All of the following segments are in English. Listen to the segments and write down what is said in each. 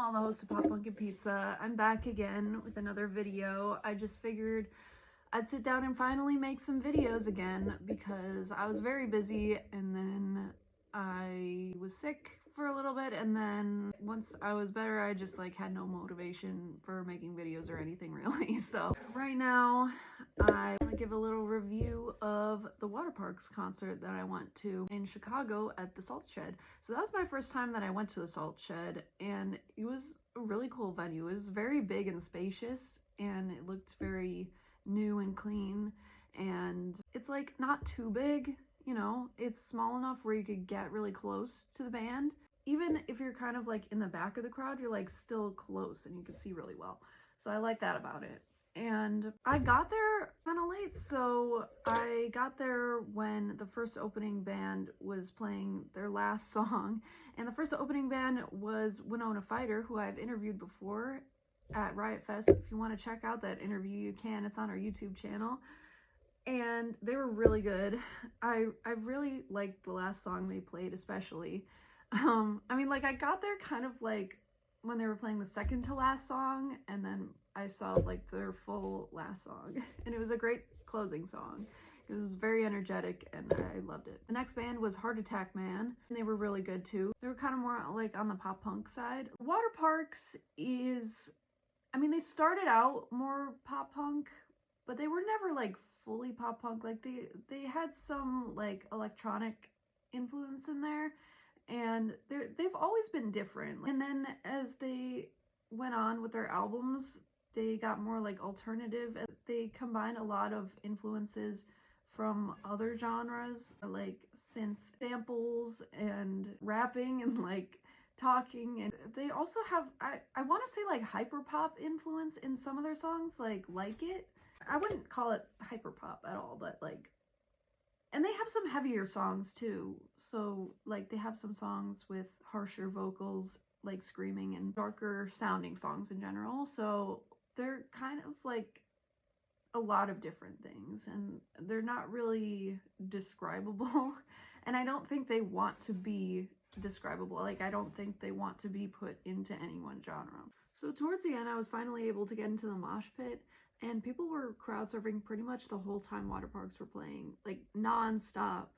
Paul, the host of Pop Pumpkin Pizza. I'm back again with another video. I just figured I'd sit down and finally make some videos again because I was very busy and then I was sick for a little bit, and then once I was better I just had no motivation for making videos or anything really. So right now I want to give a little review of the Waterparks concert that I went to in Chicago at the Salt Shed. So that was my first time that I went to the Salt Shed, and it was a really cool venue. It was very big and spacious, and it looked very new and clean, and it's not too big, you know, it's small enough where you could get really close to the band. Even if you're kind of in the back of the crowd, you're still close and you can see really well. So I like that about it. And I got there kind of late, so I got there when the first opening band was playing their last song. And the first opening band was Winona Fighter, who I've interviewed before at Riot Fest. If you want to check out that interview, you can. It's on our YouTube channel. And they were really good. I really liked the last song they played, especially. I got there kind of when they were playing the second to last song, and then I saw their full last song, and it was a great closing song. It was very energetic and I loved it. The next band was Heart Attack Man, and they were really good too. They were kind of more on the pop punk side. Waterparks is, they started out more pop punk, but they were never fully pop punk. They had some electronic influence in there, and they've always been different. And then as they went on with their albums, they got more alternative. They combined a lot of influences from other genres, like synth samples and rapping and talking. And they also have, I want to say hyper pop influence in some of their songs, like It. I wouldn't call it hyper pop at all, but and they have some heavier songs too. So they have some songs with harsher vocals, screaming, and darker sounding songs in general. So they're kind of a lot of different things, and they're not really describable. And I don't think they want to be describable. I don't think they want to be put into any one genre. So towards the end, I was finally able to get into the mosh pit, and people were crowd surfing pretty much the whole time Waterparks were playing, non-stop.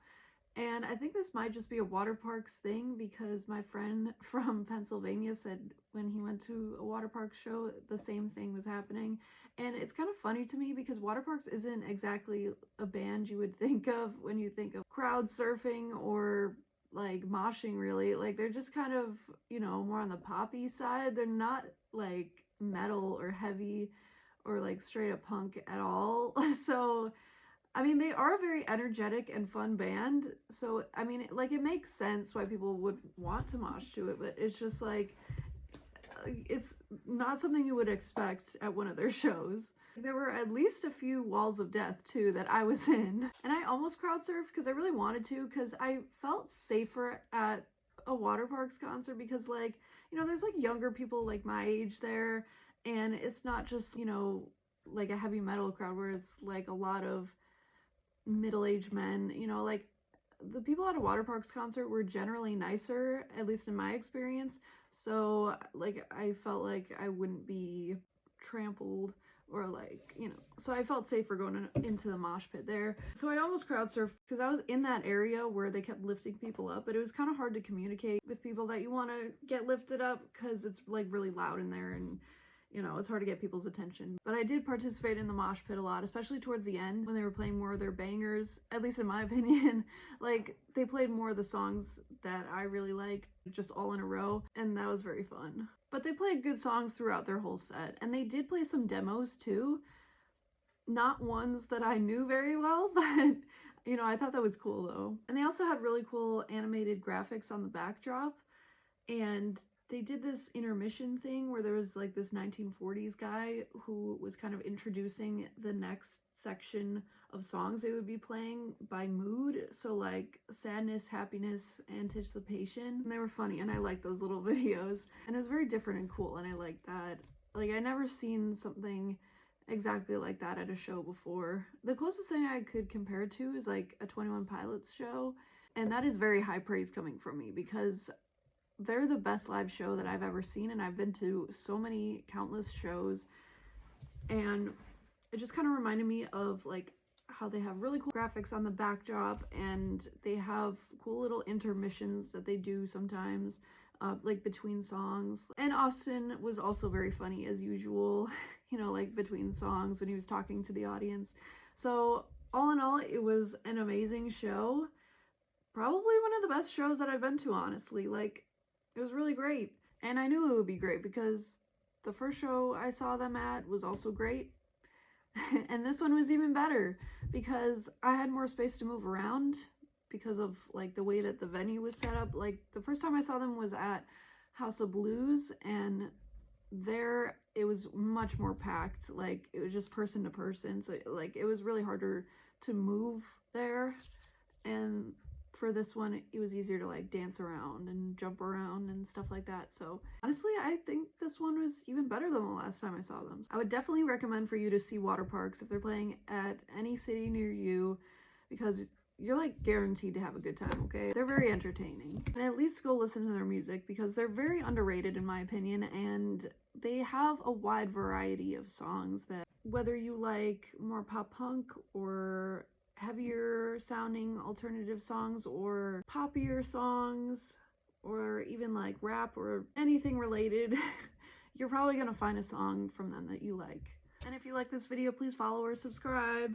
And I think this might just be a Waterparks thing, because my friend from Pennsylvania said when he went to a Waterparks show, the same thing was happening. And it's kind of funny to me because Waterparks isn't exactly a band you would think of when you think of crowd surfing or moshing, really. They're just kind of, you know, more on the poppy side. They're not metal or heavy or straight up punk at all. So they are a very energetic and fun band, so it makes sense why people would want to mosh to it, but it's just it's not something you would expect at one of their shows. There were at least a few walls of death too that I was in, and I almost crowd surfed because I really wanted to, because I felt safer at a Waterparks concert, because you know, there's younger people my age there, and it's not just, you know, a heavy metal crowd where it's a lot of middle-aged men. You know, the people at a Waterparks concert were generally nicer, at least in my experience. So I felt I wouldn't be trampled or you know, so I felt safer going into the mosh pit there. So I almost crowd surfed because I was in that area where they kept lifting people up, but it was kind of hard to communicate with people that you want to get lifted up because it's really loud in there, and you know, it's hard to get people's attention. But I did participate in the mosh pit a lot, especially towards the end when they were playing more of their bangers, at least in my opinion. They played more of the songs that I really liked, just all in a row, and that was very fun. But they played good songs throughout their whole set, and they did play some demos too. Not ones that I knew very well, but you know, I thought that was cool though. And they also had really cool animated graphics on the backdrop, and they did this intermission thing where there was this 1940s guy who was kind of introducing the next section of songs they would be playing by mood. So sadness, happiness, anticipation. And they were funny, and I liked those little videos. And it was very different and cool, and I liked that. I never seen something exactly like that at a show before. The closest thing I could compare it to is a 21 Pilots show, and that is very high praise coming from me, because they're the best live show that I've ever seen, and I've been to so many countless shows, and it just kind of reminded me of like how they have really cool graphics on the backdrop, and they have cool little intermissions that they do sometimes, like between songs. And Austin was also very funny as usual, you know, like between songs when he was talking to the audience. So all in all, it was an amazing show. Probably one of the best shows that I've been to, honestly. Like, it was really great. And I knew it would be great because the first show I saw them at was also great. And this one was even better because I had more space to move around because of like the way that the venue was set up. Like, the first time I saw them was at House of Blues, and there it was much more packed. Like, it was just person to person, so like it was really harder to move there. And for this one, it was easier to like dance around and jump around and stuff like that. So honestly, I think this one was even better than the last time I saw them. I would definitely recommend for you to see Waterparks if they're playing at any city near you, because you're like guaranteed to have a good time, okay? They're very entertaining. And at least go listen to their music because they're very underrated in my opinion, and they have a wide variety of songs that, whether you like more pop punk or heavier sounding alternative songs or poppier songs or even like rap or anything related, you're probably gonna find a song from them that you like. And if you like this video, please follow or subscribe.